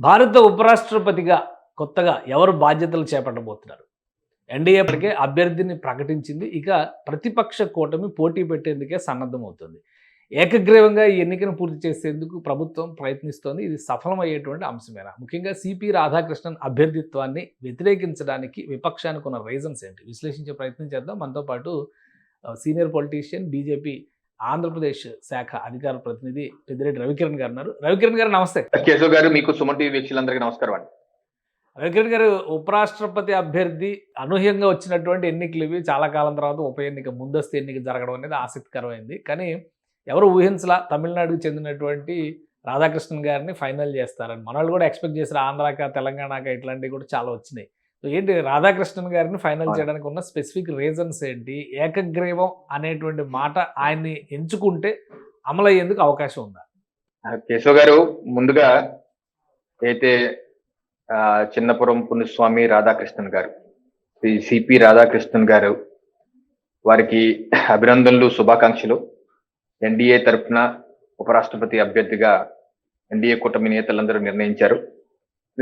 భారత ఉపరాష్ట్రపతిగా కొత్తగా ఎవరు బాధ్యతలు చేపట్టబోతున్నారు? ఎన్డీఏ ఇప్పటికే అభ్యర్థిని ప్రకటించింది. ఇక ప్రతిపక్ష కూటమి పోటీ పెట్టేందుకే సన్నద్ధమవుతుంది. ఏకగ్రీవంగా ఈ ఎన్నికను పూర్తి చేసేందుకు ప్రభుత్వం ప్రయత్నిస్తోంది. ఇది సఫలమయ్యేటువంటి అంశమేనా? ముఖ్యంగా సిపి రాధాకృష్ణన్ అభ్యర్థిత్వాన్ని వ్యతిరేకించడానికి విపక్షానికి ఉన్న రీజన్స్ ఏంటి? విశ్లేషించే ప్రయత్నం చేద్దాం. మనతో పాటు సీనియర్ పొలిటీషియన్, బీజేపీ ఆంధ్రప్రదేశ్ శాఖ అధికార ప్రతినిధి పెద్దిరెడ్డి రవికిరణ్ గారు ఉన్నారు. రవికిరణ్ గారు నమస్తే. కేశవ్ గారు, మీకు సుమన్ టీవీ వీక్షకులందరికీ నమస్కారం అండి. రవికిరణ్ గారు, ఉపరాష్ట్రపతి అభ్యర్థి అనూహ్యంగా వచ్చినటువంటి ఎన్నికలు ఇవి. చాలా కాలం తర్వాత ఉప ఎన్నిక, ముందస్తు ఎన్నిక జరగడం అనేది ఆసక్తికరమైంది. కానీ ఎవరు ఊహించలా తమిళనాడుకు చెందినటువంటి రాధాకృష్ణన్ గారిని ఫైనల్ చేస్తారని. మనవాళ్ళు కూడా ఎక్స్పెక్ట్ చేశారు. ఆంధ్రాక, తెలంగాణక ఇట్లాంటివి కూడా చాలా వచ్చినాయి. సో ఏంటి రాధాకృష్ణన్ గారిని ఫైనల్ చేయడానికి ఉన్న స్పెసిఫిక్ రీజన్స్ ఏంటి? ఏకగ్రీవం అనేటువంటి మాట ఆయన్ని ఎంచుకుంటే అమలయ్యేందుకు అవకాశం ఉందా? కేశవ్ గారు, ముందుగా అయితే చిన్నపురం పుణ్యస్వామి రాధాకృష్ణన్ గారు, సిపి రాధాకృష్ణన్ గారు, వారికి అభినందనలు, శుభాకాంక్షలు. ఎన్డీఏ తరఫున ఉపరాష్ట్రపతి అభ్యర్థిగా ఎన్డీఏ కూటమి నేతలందరూ నిర్ణయించారు.